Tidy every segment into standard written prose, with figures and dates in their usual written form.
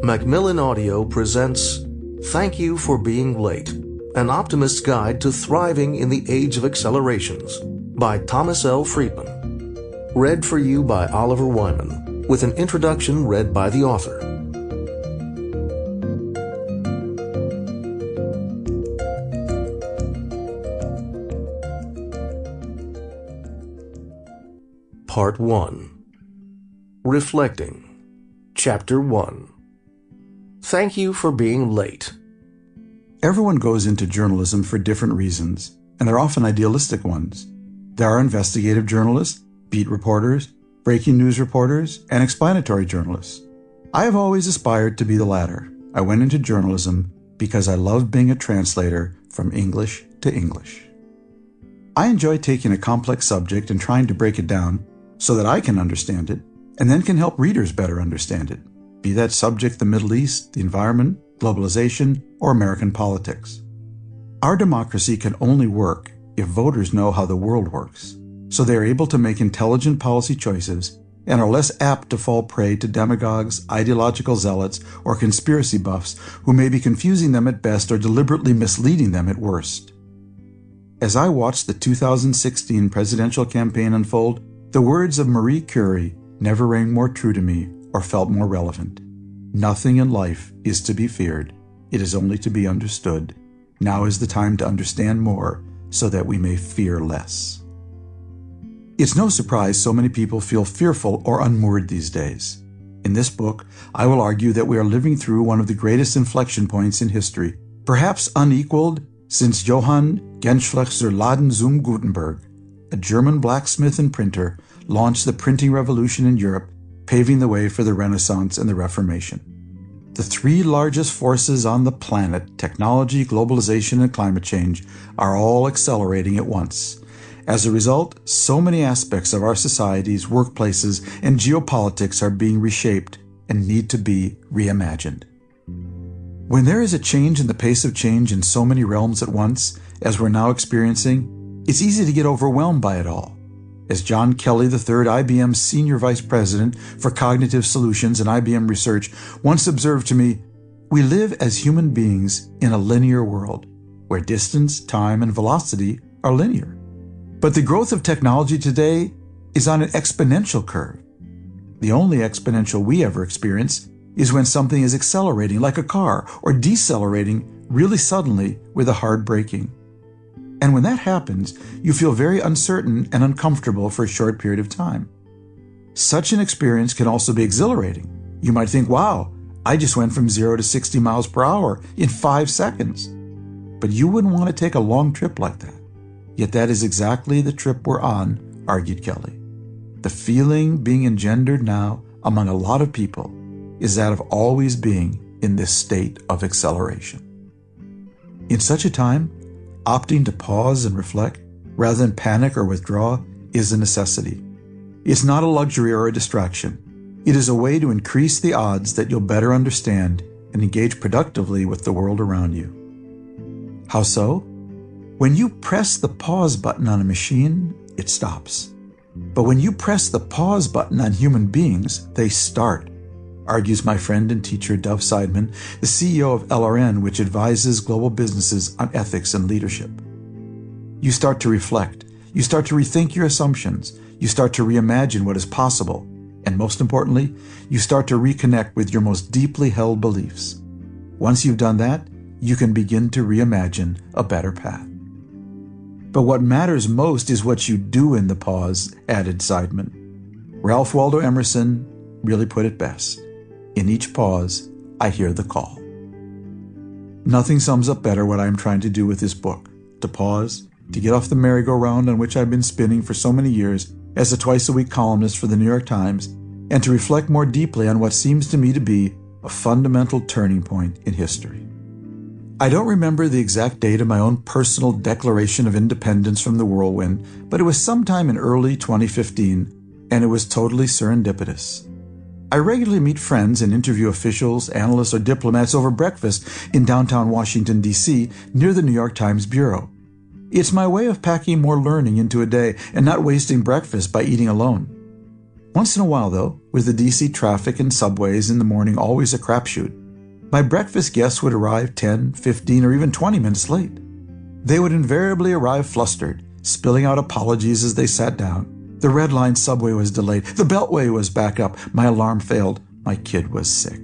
Macmillan Audio presents Thank You for Being Late, An Optimist's Guide to Thriving in the Age of Accelerations by Thomas L. Friedman. Read for you by Oliver Wyman, with an introduction read by the author. Part 1. Reflecting. Chapter 1. Thank you for being late. Everyone goes into journalism for different reasons, and they're often idealistic ones. There are investigative journalists, beat reporters, breaking news reporters, and explanatory journalists. I have always aspired to be the latter. I went into journalism because I love being a translator from English to English. I enjoy taking a complex subject and trying to break it down so that I can understand it, and then can help readers better understand it, be that subject the Middle East, the environment, globalization, or American politics. Our democracy can only work if voters know how the world works, so they are able to make intelligent policy choices and are less apt to fall prey to demagogues, ideological zealots, or conspiracy buffs who may be confusing them at best or deliberately misleading them at worst. As I watched the 2016 presidential campaign unfold, the words of Marie Curie never rang more true to me or felt more relevant. Nothing in life is to be feared. It is only to be understood. Now is the time to understand more so that we may fear less. It's no surprise so many people feel fearful or unmoored these days. In this book, I will argue that we are living through one of the greatest inflection points in history, perhaps unequaled since Johann Gensflech zur Laden zum Gutenberg, a German blacksmith and printer, launched the printing revolution in Europe, paving the way for the Renaissance and the Reformation. The three largest forces on the planet, technology, globalization, and climate change, are all accelerating at once. As a result, so many aspects of our societies, workplaces, and geopolitics are being reshaped and need to be reimagined. When there is a change in the pace of change in so many realms at once, as we're now experiencing, it's easy to get overwhelmed by it all. As John Kelly III, IBM's Senior Vice President for Cognitive Solutions and IBM Research, once observed to me, "We live as human beings in a linear world, where distance, time, and velocity are linear. But the growth of technology today is on an exponential curve. The only exponential we ever experience is when something is accelerating like a car or decelerating really suddenly with a hard braking. And when that happens, you feel very uncertain and uncomfortable for a short period of time. Such an experience can also be exhilarating. You might think, wow, I just went from 0 to 60 miles per hour in 5 seconds. But you wouldn't want to take a long trip like that. Yet that is exactly the trip we're on, argued Kelly. The feeling being engendered now among a lot of people is that of always being in this state of acceleration. In such a time, opting to pause and reflect, rather than panic or withdraw, is a necessity. It's not a luxury or a distraction. It is a way to increase the odds that you'll better understand and engage productively with the world around you. How so? When you press the pause button on a machine, it stops. But when you press the pause button on human beings, they start, argues my friend and teacher Dov Seidman, the CEO of LRN, which advises global businesses on ethics and leadership. You start to reflect. You start to rethink your assumptions. You start to reimagine what is possible. And most importantly, you start to reconnect with your most deeply held beliefs. Once you've done that, you can begin to reimagine a better path. But what matters most is what you do in the pause, added Seidman. Ralph Waldo Emerson really put it best. In each pause, I hear the call. Nothing sums up better what I am trying to do with this book. To pause, to get off the merry-go-round on which I've been spinning for so many years as a twice-a-week columnist for the New York Times, and to reflect more deeply on what seems to me to be a fundamental turning point in history. I don't remember the exact date of my own personal declaration of independence from the whirlwind, but it was sometime in early 2015, and it was totally serendipitous. I regularly meet friends and interview officials, analysts, or diplomats over breakfast in downtown Washington, D.C., near the New York Times Bureau. It's my way of packing more learning into a day and not wasting breakfast by eating alone. Once in a while, though, with the DC traffic and subways in the morning always a crapshoot, my breakfast guests would arrive 10, 15, or even 20 minutes late. They would invariably arrive flustered, spilling out apologies as they sat down. The Red Line subway was delayed. The Beltway was back up. My alarm failed. My kid was sick.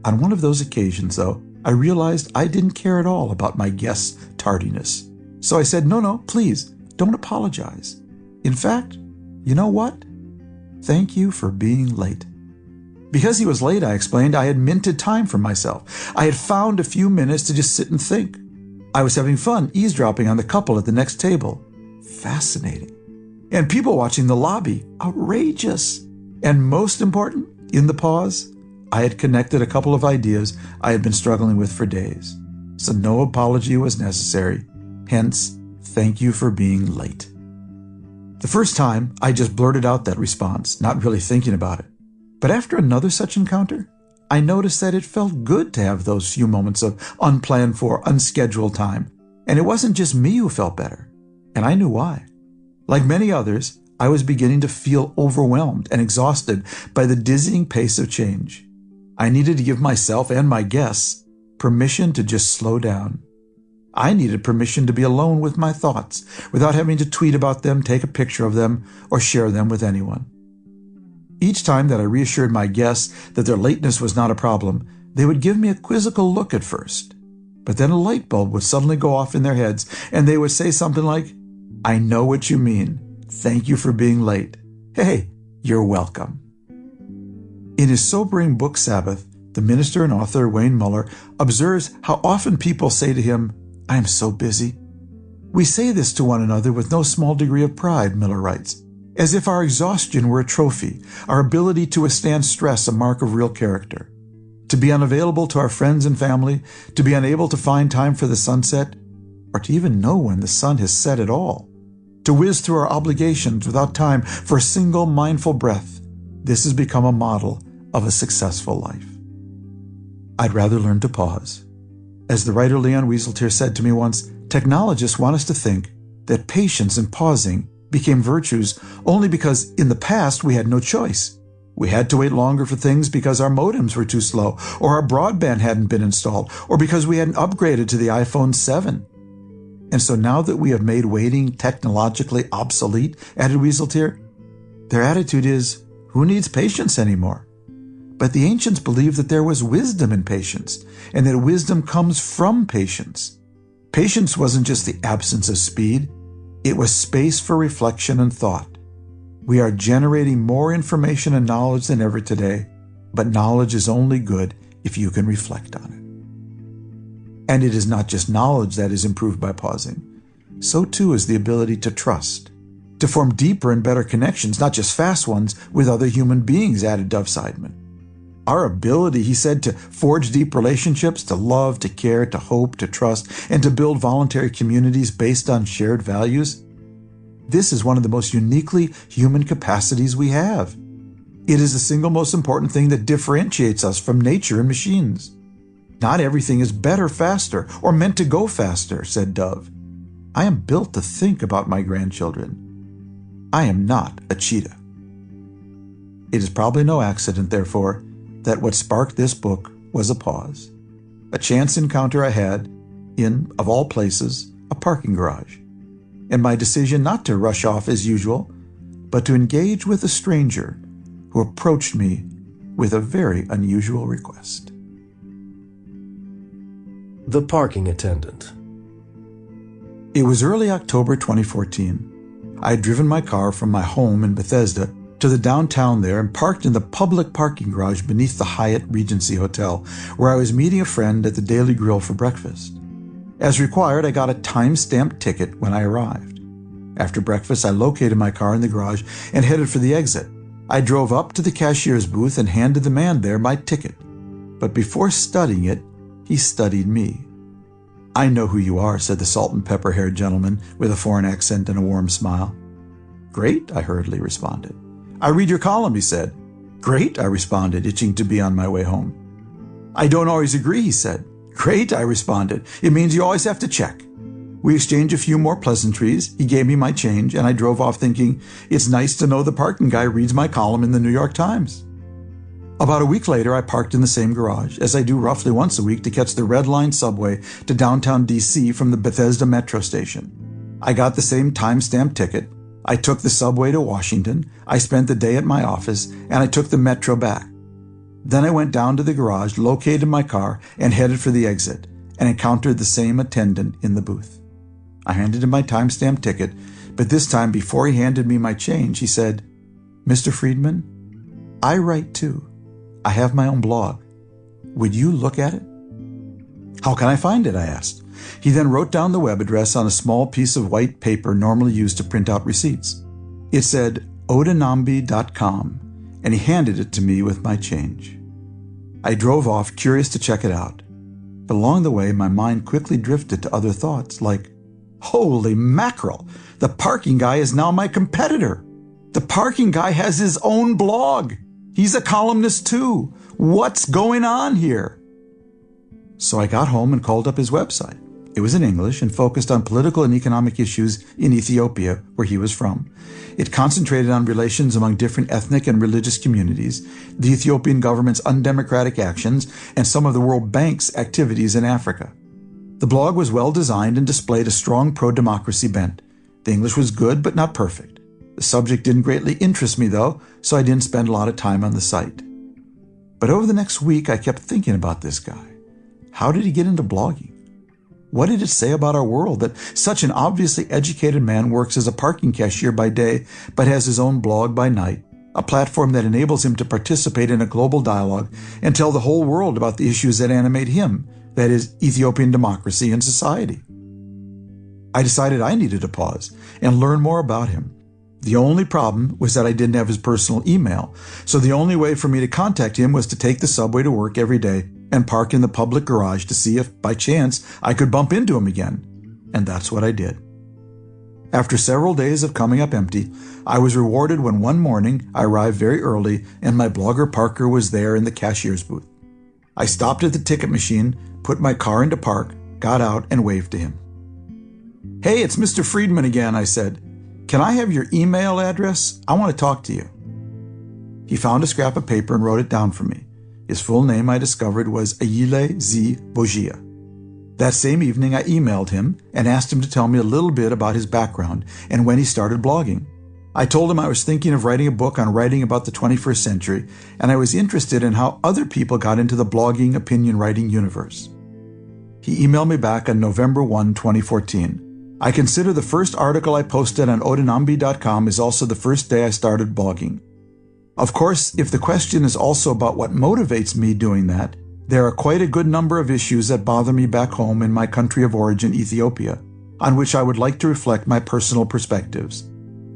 On one of those occasions, though, I realized I didn't care at all about my guest's tardiness. So I said, no, please, don't apologize. In fact, you know what? Thank you for being late. Because he was late, I explained, I had minted time for myself. I had found a few minutes to just sit and think. I was having fun eavesdropping on the couple at the next table. Fascinating. And people watching the lobby. Outrageous. And most important, in the pause, I had connected a couple of ideas I had been struggling with for days. So no apology was necessary. Hence, thank you for being late. The first time, I just blurted out that response, not really thinking about it. But after another such encounter, I noticed that it felt good to have those few moments of unplanned for, unscheduled time. And it wasn't just me who felt better. And I knew why. Like many others, I was beginning to feel overwhelmed and exhausted by the dizzying pace of change. I needed to give myself and my guests permission to just slow down. I needed permission to be alone with my thoughts without having to tweet about them, take a picture of them, or share them with anyone. Each time that I reassured my guests that their lateness was not a problem, they would give me a quizzical look at first. But then a light bulb would suddenly go off in their heads, and they would say something like, "I know what you mean. Thank you for being late. Hey, you're welcome." In his sobering book Sabbath, the minister and author Wayne Muller observes how often people say to him, "I am so busy." We say this to one another with no small degree of pride, Miller writes, as if our exhaustion were a trophy, our ability to withstand stress a mark of real character. To be unavailable to our friends and family, to be unable to find time for the sunset, or to even know when the sun has set at all. To whiz through our obligations without time for a single mindful breath. This has become a model of a successful life. I'd rather learn to pause. As the writer Leon Wieseltier said to me once, technologists want us to think that patience and pausing became virtues only because in the past we had no choice. We had to wait longer for things because our modems were too slow, or our broadband hadn't been installed, or because we hadn't upgraded to the iPhone 7. And so now that we have made waiting technologically obsolete, added Wieseltier, their attitude is, who needs patience anymore? But the ancients believed that there was wisdom in patience, and that wisdom comes from patience. Patience wasn't just the absence of speed, it was space for reflection and thought. We are generating more information and knowledge than ever today, but knowledge is only good if you can reflect on it. And it is not just knowledge that is improved by pausing. So too is the ability to trust, to form deeper and better connections, not just fast ones, with other human beings, added Dov Seidman. Our ability, he said, to forge deep relationships, to love, to care, to hope, to trust, and to build voluntary communities based on shared values. This is one of the most uniquely human capacities we have. It is the single most important thing that differentiates us from nature and machines. Not everything is better faster or meant to go faster, said Dove. I am built to think about my grandchildren. I am not a cheetah. It is probably no accident, therefore, that what sparked this book was a pause, a chance encounter I had in, of all places, a parking garage, and my decision not to rush off as usual, but to engage with a stranger who approached me with a very unusual request. The Parking Attendant. It was early October 2014. I had driven my car from my home in Bethesda to the downtown there and parked in the public parking garage beneath the Hyatt Regency Hotel, where I was meeting a friend at the Daily Grill for breakfast. As required, I got a time-stamped ticket when I arrived. After breakfast, I located my car in the garage and headed for the exit. I drove up to the cashier's booth and handed the man there my ticket. But before studying it, he studied me. "I know who you are," said the salt and pepper-haired gentleman with a foreign accent and a warm smile. "Great," I hurriedly responded. "I read your column," he said. "Great," I responded, itching to be on my way home. "I don't always agree," he said. "Great," I responded. "It means you always have to check." We exchanged a few more pleasantries, he gave me my change, and I drove off thinking, it's nice to know the parking guy reads my column in the New York Times. About a week later, I parked in the same garage, as I do roughly once a week to catch the Red Line subway to downtown D.C. from the Bethesda metro station. I got the same time-stamped ticket. I took the subway to Washington. I spent the day at my office, and I took the metro back. Then I went down to the garage, located my car, and headed for the exit, and encountered the same attendant in the booth. I handed him my time-stamped ticket, but this time, before he handed me my change, he said, "Mr. Friedman, I write too. I have my own blog. Would you look at it?" "How can I find it?" I asked. He then wrote down the web address on a small piece of white paper normally used to print out receipts. It said odinambi.com, and he handed it to me with my change. I drove off, curious to check it out. But along the way, my mind quickly drifted to other thoughts, like, holy mackerel, the parking guy is now my competitor. The parking guy has his own blog. He's a columnist too. What's going on here? So I got home and called up his website. It was in English and focused on political and economic issues in Ethiopia, where he was from. It concentrated on relations among different ethnic and religious communities, the Ethiopian government's undemocratic actions, and some of the World Bank's activities in Africa. The blog was well designed and displayed a strong pro-democracy bent. The English was good, but not perfect. The subject didn't greatly interest me, though, so I didn't spend a lot of time on the site. But over the next week, I kept thinking about this guy. How did he get into blogging? What did it say about our world that such an obviously educated man works as a parking cashier by day, but has his own blog by night, a platform that enables him to participate in a global dialogue and tell the whole world about the issues that animate him, that is, Ethiopian democracy and society? I decided I needed to pause and learn more about him. The only problem was that I didn't have his personal email, so the only way for me to contact him was to take the subway to work every day and park in the public garage to see if, by chance, I could bump into him again. And that's what I did. After several days of coming up empty, I was rewarded when one morning I arrived very early and my blogger Parker was there in the cashier's booth. I stopped at the ticket machine, put my car into park, got out, and waved to him. "Hey, it's Mr. Friedman again," I said. "Can I have your email address? I want to talk to you." He found a scrap of paper and wrote it down for me. His full name, I discovered, was Ayile Z. Bogia. That same evening, I emailed him and asked him to tell me a little bit about his background and when he started blogging. I told him I was thinking of writing a book on writing about the 21st century, and I was interested in how other people got into the blogging opinion writing universe. He emailed me back on November 1, 2014. "I consider the first article I posted on odinambi.com is also the first day I started blogging. Of course, if the question is also about what motivates me doing that, there are quite a good number of issues that bother me back home in my country of origin, Ethiopia, on which I would like to reflect my personal perspectives.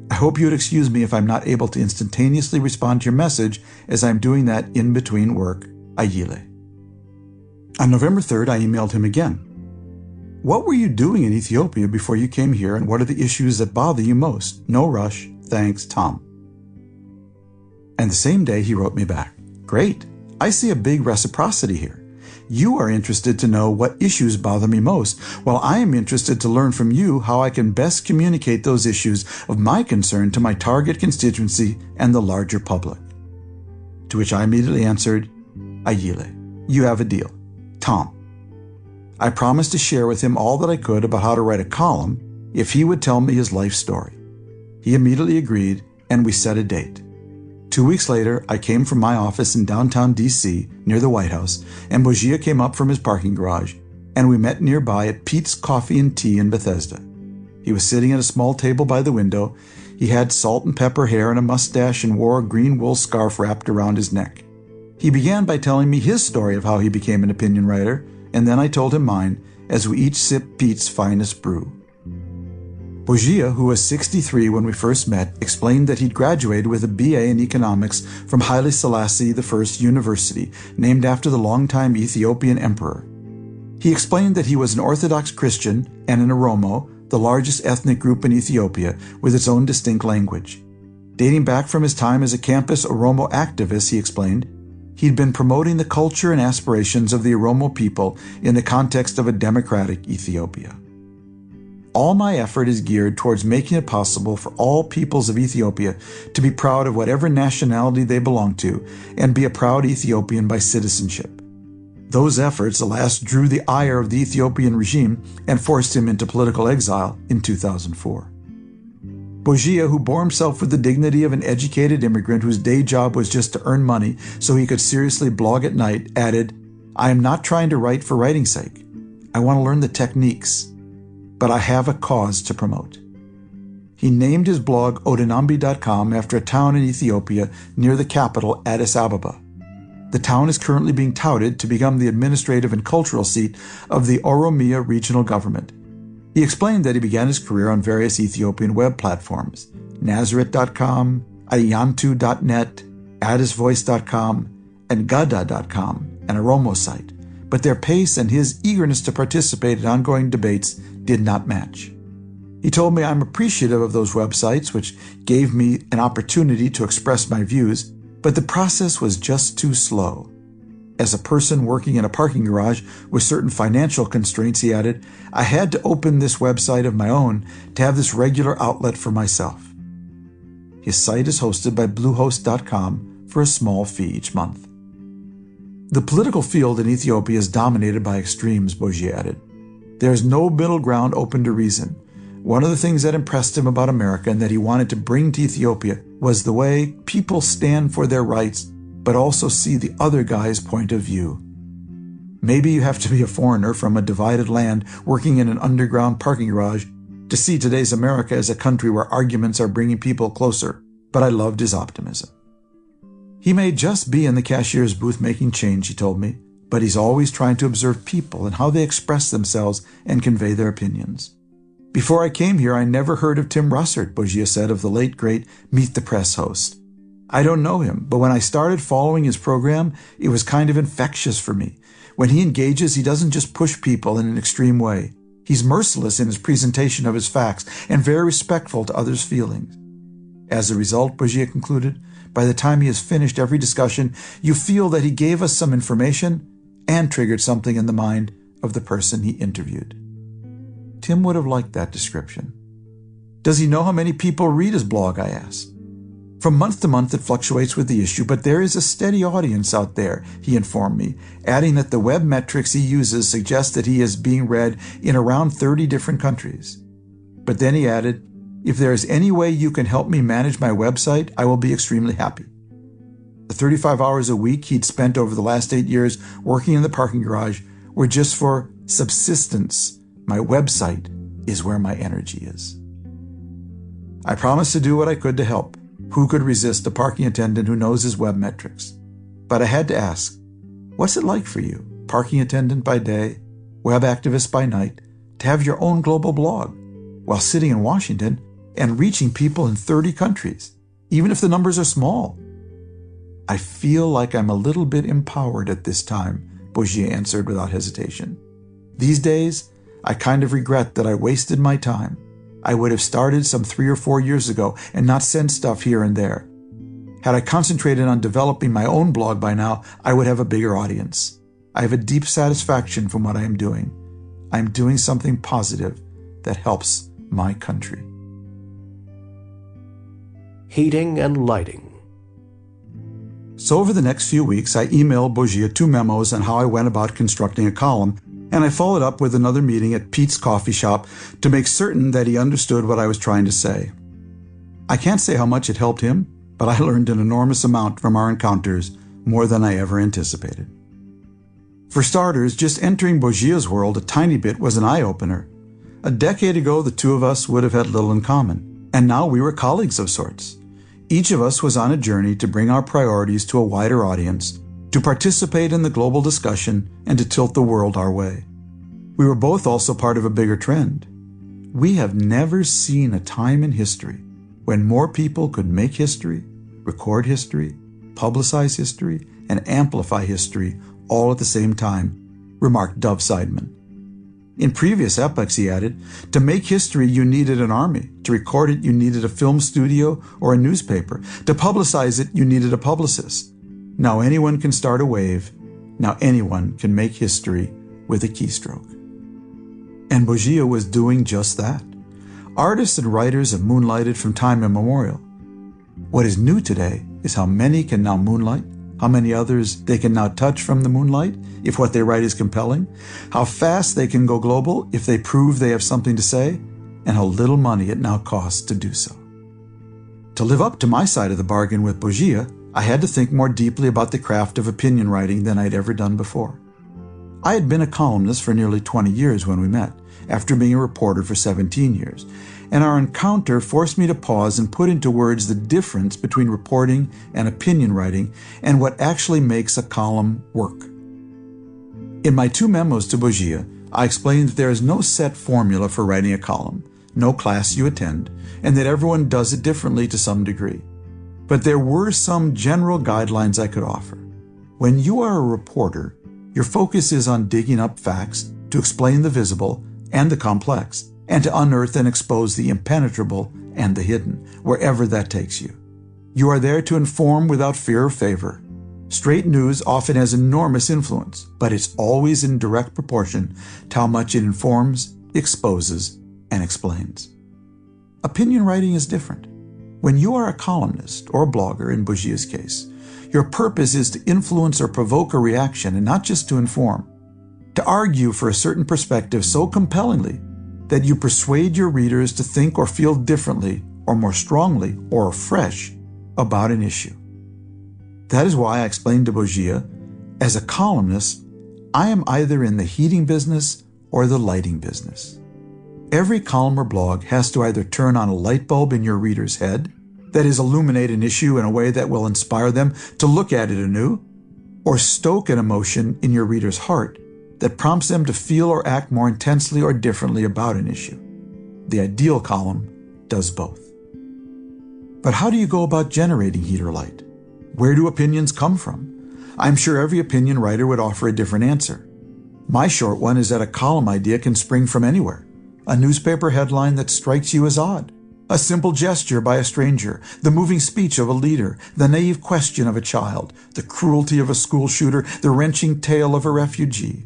I hope you would excuse me if I'm not able to instantaneously respond to your message, as I'm doing that in between work. Ayile." On November 3rd, I emailed him again. "What were you doing in Ethiopia before you came here, and what are the issues that bother you most? No rush. Thanks, Tom." And the same day he wrote me back. "Great. I see a big reciprocity here. You are interested to know what issues bother me most, while I am interested to learn from you how I can best communicate those issues of my concern to my target constituency and the larger public." To which I immediately answered, "Ayile, you have a deal. Tom." I promised to share with him all that I could about how to write a column if he would tell me his life story. He immediately agreed, and we set a date. 2 weeks later, I came from my office in downtown D.C., near the White House, and Bogia came up from his parking garage, and we met nearby at Pete's Coffee and Tea in Bethesda. He was sitting at a small table by the window. He had salt and pepper hair and a mustache and wore a green wool scarf wrapped around his neck. He began by telling me his story of how he became an opinion writer, and then I told him mine, as we each sipped Pete's finest brew. Bogia, who was 63 when we first met, explained that he'd graduated with a BA in economics from Haile Selassie I University, named after the longtime Ethiopian emperor. He explained that he was an Orthodox Christian and an Oromo, the largest ethnic group in Ethiopia, with its own distinct language. Dating back from his time as a campus Oromo activist, he explained, he'd been promoting the culture and aspirations of the Oromo people in the context of a democratic Ethiopia. All my effort is geared towards making it possible for all peoples of Ethiopia to be proud of whatever nationality they belong to and be a proud Ethiopian by citizenship. Those efforts, alas, drew the ire of the Ethiopian regime and forced him into political exile in 2004. Bojia, who bore himself with the dignity of an educated immigrant whose day job was just to earn money so he could seriously blog at night, added, "I am not trying to write for writing's sake. I want to learn the techniques, but I have a cause to promote." He named his blog Odinambi.com after a town in Ethiopia near the capital, Addis Ababa. The town is currently being touted to become the administrative and cultural seat of the Oromia regional government. He explained that he began his career on various Ethiopian web platforms, Nazareth.com, Ayantu.net, AddisVoice.com, and Gada.com, an Oromo site, but their pace and his eagerness to participate in ongoing debates did not match. He told me, "I'm appreciative of those websites, which gave me an opportunity to express my views, but the process was just too slow. As a person working in a parking garage with certain financial constraints," he added, "I had to open this website of my own to have this regular outlet for myself." His site is hosted by Bluehost.com for a small fee each month. The political field in Ethiopia is dominated by extremes, Bojia added. There is no middle ground open to reason. One of the things that impressed him about America and that he wanted to bring to Ethiopia was the way people stand for their rights but also see the other guy's point of view. Maybe you have to be a foreigner from a divided land working in an underground parking garage to see today's America as a country where arguments are bringing people closer, but I loved his optimism. He may just be in the cashier's booth making change, he told me, but he's always trying to observe people and how they express themselves and convey their opinions. Before I came here, I never heard of Tim Russert, Bojia said of the late, great Meet the Press host. I don't know him, but when I started following his program, it was kind of infectious for me. When he engages, he doesn't just push people in an extreme way. He's merciless in his presentation of his facts and very respectful to others' feelings. As a result, Bojia concluded, by the time he has finished every discussion, you feel that he gave us some information and triggered something in the mind of the person he interviewed. Tim would have liked that description. Does he know how many people read his blog, I asked. From month to month, it fluctuates with the issue, but there is a steady audience out there, he informed me, adding that the web metrics he uses suggest that he is being read in around 30 different countries. But then he added, if there is any way you can help me manage my website, I will be extremely happy. The 35 hours a week he'd spent over the last 8 years working in the parking garage were just for subsistence. My website is where my energy is. I promised to do what I could to help. Who could resist a parking attendant who knows his web metrics? But I had to ask, what's it like for you, parking attendant by day, web activist by night, to have your own global blog while sitting in Washington and reaching people in 30 countries, even if the numbers are small? I feel like I'm a little bit empowered at this time, Bojia answered without hesitation. These days, I kind of regret that I wasted my time. I would have started some 3 or 4 years ago and not sent stuff here and there. Had I concentrated on developing my own blog by now, I would have a bigger audience. I have a deep satisfaction from what I am doing. I am doing something positive that helps my country. Heating and lighting. So over the next few weeks, I emailed Bojia 2 memos on how I went about constructing a column, and I followed up with another meeting at Pete's coffee shop to make certain that he understood what I was trying to say. I can't say how much it helped him, but I learned an enormous amount from our encounters, more than I ever anticipated. For starters, just entering Bojia's world a tiny bit was an eye-opener. A decade ago, the two of us would have had little in common, and now we were colleagues of sorts. Each of us was on a journey to bring our priorities to a wider audience, to participate in the global discussion, and to tilt the world our way. We were both also part of a bigger trend. We have never seen a time in history when more people could make history, record history, publicize history, and amplify history all at the same time, remarked Dov Seidman. In previous epochs, he added, to make history you needed an army. To record it you needed a film studio or a newspaper. To publicize it you needed a publicist. Now anyone can start a wave. Now anyone can make history with a keystroke. And Bourgia was doing just that. Artists and writers have moonlighted from time immemorial. What is new today is how many can now moonlight, how many others they can now touch from the moonlight if what they write is compelling, how fast they can go global if they prove they have something to say, and how little money it now costs to do so. To live up to my side of the bargain with Bourgia, I had to think more deeply about the craft of opinion writing than I'd ever done before. I had been a columnist for nearly 20 years when we met, after being a reporter for 17 years, and our encounter forced me to pause and put into words the difference between reporting and opinion writing and what actually makes a column work. In my 2 memos to Bourgia, I explained that there is no set formula for writing a column, no class you attend, and that everyone does it differently to some degree. But there were some general guidelines I could offer. When you are a reporter, your focus is on digging up facts to explain the visible and the complex, and to unearth and expose the impenetrable and the hidden, wherever that takes you. You are there to inform without fear of favor. Straight news often has enormous influence, but it's always in direct proportion to how much it informs, exposes, and explains. Opinion writing is different. When you are a columnist or a blogger, in Bourgia's case, your purpose is to influence or provoke a reaction and not just to inform. To argue for a certain perspective so compellingly that you persuade your readers to think or feel differently or more strongly or afresh about an issue. That is why I explained to Bourgia, as a columnist, I am either in the heating business or the lighting business. Every column or blog has to either turn on a light bulb in your reader's head, that is, illuminate an issue in a way that will inspire them to look at it anew, or stoke an emotion in your reader's heart that prompts them to feel or act more intensely or differently about an issue. The ideal column does both. But how do you go about generating heat or light? Where do opinions come from? I'm sure every opinion writer would offer a different answer. My short one is that a column idea can spring from anywhere. A newspaper headline that strikes you as odd, a simple gesture by a stranger, the moving speech of a leader, the naive question of a child, the cruelty of a school shooter, the wrenching tale of a refugee.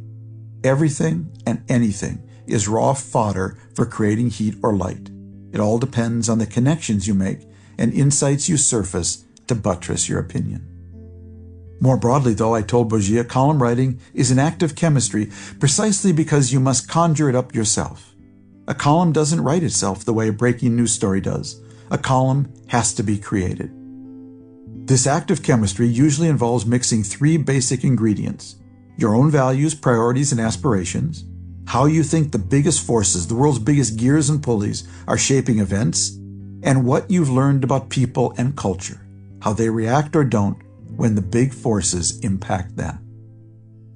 Everything and anything is raw fodder for creating heat or light. It all depends on the connections you make and insights you surface to buttress your opinion. More broadly, though, I told Bourgia column writing is an act of chemistry precisely because you must conjure it up yourself. A column doesn't write itself the way a breaking news story does. A column has to be created. This act of chemistry usually involves mixing 3 basic ingredients: your own values, priorities, and aspirations, how you think the biggest forces, the world's biggest gears and pulleys, are shaping events, and what you've learned about people and culture, how they react or don't when the big forces impact them.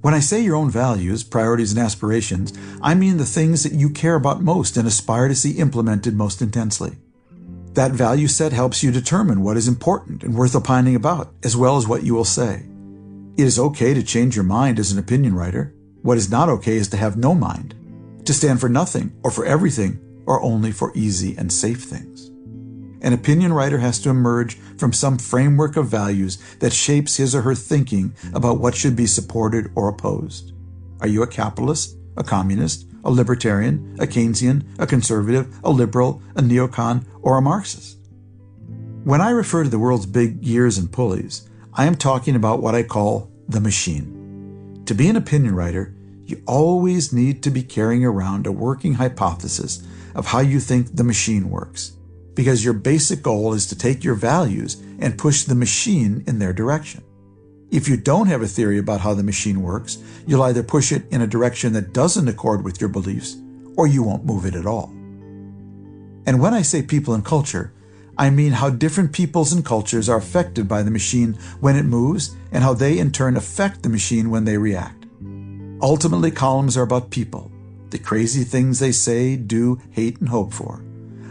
When I say your own values, priorities, and aspirations, I mean the things that you care about most and aspire to see implemented most intensely. That value set helps you determine what is important and worth opining about, as well as what you will say. It is okay to change your mind as an opinion writer. What is not okay is to have no mind, to stand for nothing or for everything or only for easy and safe things. An opinion writer has to emerge from some framework of values that shapes his or her thinking about what should be supported or opposed. Are you a capitalist, a communist, a libertarian, a Keynesian, a conservative, a liberal, a neocon, or a Marxist? When I refer to the world's big gears and pulleys, I am talking about what I call the machine. To be an opinion writer, you always need to be carrying around a working hypothesis of how you think the machine works, because your basic goal is to take your values and push the machine in their direction. If you don't have a theory about how the machine works, you'll either push it in a direction that doesn't accord with your beliefs, or you won't move it at all. And when I say people and culture, I mean how different peoples and cultures are affected by the machine when it moves, and how they in turn affect the machine when they react. Ultimately, columns are about people, the crazy things they say, do, hate, and hope for.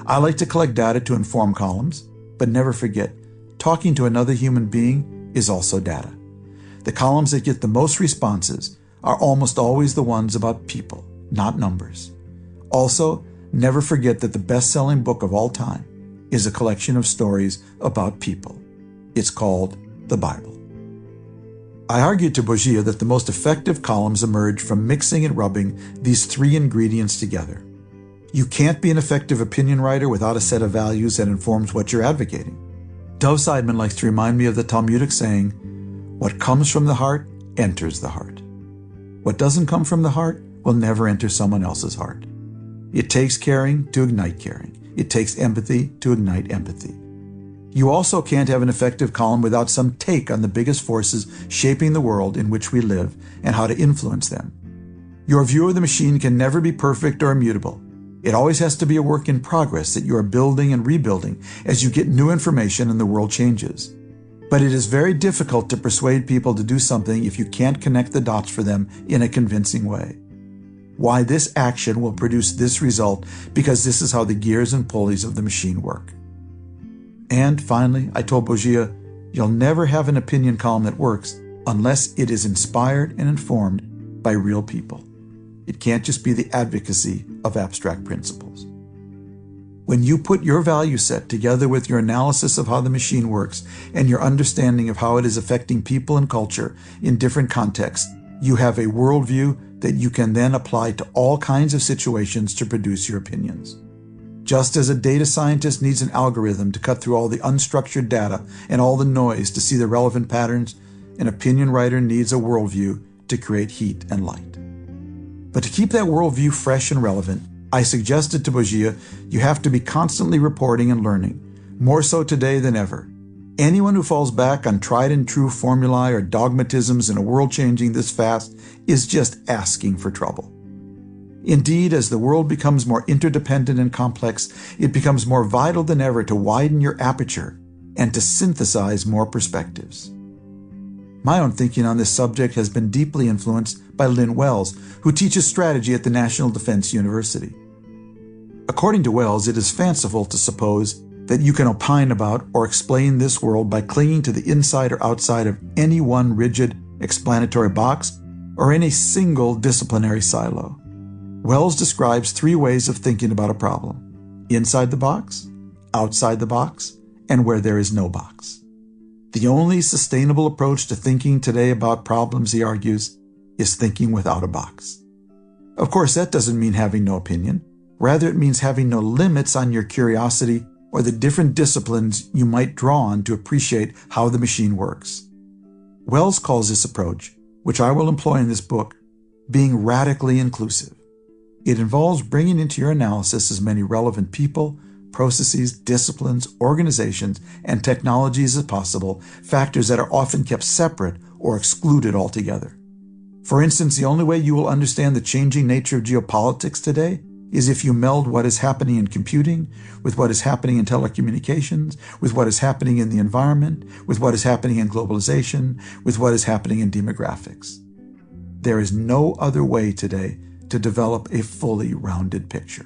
I like to collect data to inform columns, but never forget, talking to another human being is also data. The columns that get the most responses are almost always the ones about people, not numbers. Also, never forget that the best-selling book of all time is a collection of stories about people. It's called the Bible. I argued to Bourgia that the most effective columns emerge from mixing and rubbing these three ingredients together. You can't be an effective opinion writer without a set of values that informs what you're advocating. Dov Seidman likes to remind me of the Talmudic saying, "What comes from the heart enters the heart. What doesn't come from the heart will never enter someone else's heart." It takes caring to ignite caring. It takes empathy to ignite empathy. You also can't have an effective column without some take on the biggest forces shaping the world in which we live and how to influence them. Your view of the machine can never be perfect or immutable. It always has to be a work in progress that you are building and rebuilding as you get new information and the world changes. But it is very difficult to persuade people to do something if you can't connect the dots for them in a convincing way. Why this action will produce this result, because this is how the gears and pulleys of the machine work. And finally, I told Bourgia, you'll never have an opinion column that works unless it is inspired and informed by real people. It can't just be the advocacy of abstract principles. When you put your value set together with your analysis of how the machine works and your understanding of how it is affecting people and culture in different contexts, you have a worldview that you can then apply to all kinds of situations to produce your opinions. Just as a data scientist needs an algorithm to cut through all the unstructured data and all the noise to see the relevant patterns, an opinion writer needs a worldview to create heat and light. But to keep that worldview fresh and relevant, I suggested to Bourgia you have to be constantly reporting and learning, more so today than ever. Anyone who falls back on tried and true formulae or dogmatisms in a world changing this fast is just asking for trouble. Indeed, as the world becomes more interdependent and complex, it becomes more vital than ever to widen your aperture and to synthesize more perspectives. My own thinking on this subject has been deeply influenced by Lynn Wells, who teaches strategy at the National Defense University. According to Wells, it is fanciful to suppose that you can opine about or explain this world by clinging to the inside or outside of any one rigid explanatory box or any single disciplinary silo. Wells describes three ways of thinking about a problem: inside the box, outside the box, and where there is no box. The only sustainable approach to thinking today about problems, he argues, is thinking without a box. Of course, that doesn't mean having no opinion. Rather, it means having no limits on your curiosity or the different disciplines you might draw on to appreciate how the machine works. Wells calls this approach, which I will employ in this book, being radically inclusive. It involves bringing into your analysis as many relevant people, processes, disciplines, organizations, and technologies as possible, factors that are often kept separate or excluded altogether. For instance, the only way you will understand the changing nature of geopolitics today is if you meld what is happening in computing with what is happening in telecommunications, with what is happening in the environment, with what is happening in globalization, with what is happening in demographics. There is no other way today to develop a fully rounded picture.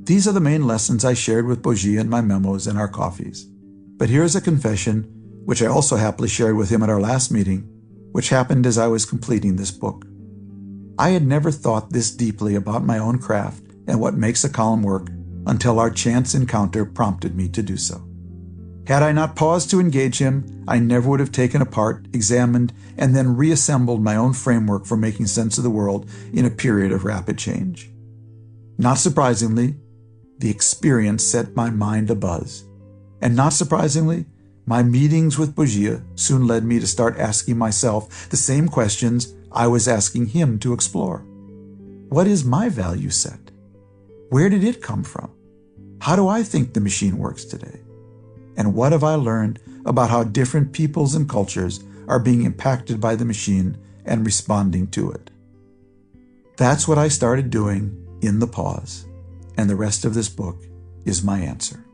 These are the main lessons I shared with Bourgia in my memos and our coffees. But here is a confession, which I also happily shared with him at our last meeting, which happened as I was completing this book. I had never thought this deeply about my own craft and what makes a column work until our chance encounter prompted me to do so. Had I not paused to engage him, I never would have taken apart, examined, and then reassembled my own framework for making sense of the world in a period of rapid change. Not surprisingly, the experience set my mind abuzz. And not surprisingly, my meetings with Bourgia soon led me to start asking myself the same questions I was asking him to explore. What is my value set? Where did it come from? How do I think the machine works today? And what have I learned about how different peoples and cultures are being impacted by the machine and responding to it? That's what I started doing in the pause, and the rest of this book is my answer.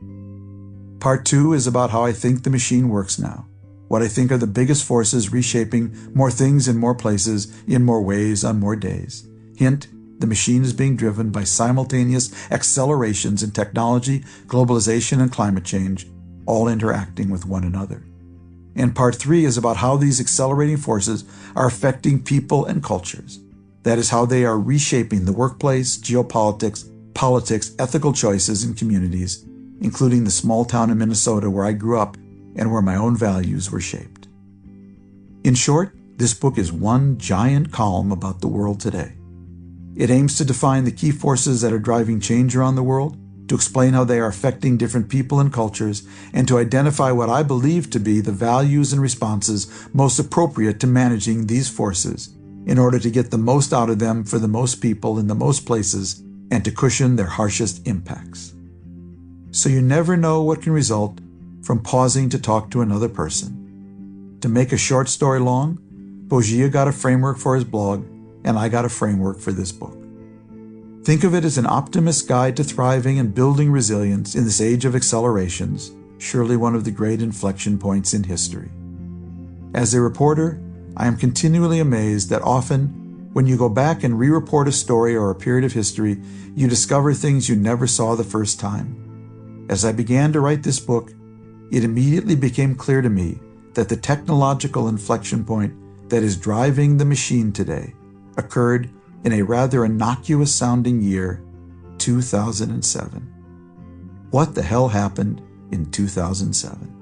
Part 2 is about how I think the machine works now, what I think are the biggest forces reshaping more things in more places, in more ways, on more days. Hint, the machine is being driven by simultaneous accelerations in technology, globalization, and climate change, all interacting with one another. And Part 3 is about how these accelerating forces are affecting people and cultures. That is how they are reshaping the workplace, geopolitics, politics, ethical choices, and communities, including the small town in Minnesota where I grew up and where my own values were shaped. In short, this book is one giant column about the world today. It aims to define the key forces that are driving change around the world, to explain how they are affecting different people and cultures, and to identify what I believe to be the values and responses most appropriate to managing these forces in order to get the most out of them for the most people in the most places and to cushion their harshest impacts. So you never know what can result from pausing to talk to another person. To make a short story long, Bogia got a framework for his blog, and I got a framework for this book. Think of it as an optimist's guide to thriving and building resilience in this age of accelerations, surely one of the great inflection points in history. As a reporter, I am continually amazed that often, when you go back and re-report a story or a period of history, you discover things you never saw the first time. As I began to write this book, it immediately became clear to me that the technological inflection point that is driving the machine today occurred in a rather innocuous-sounding year, 2007. What the hell happened in 2007?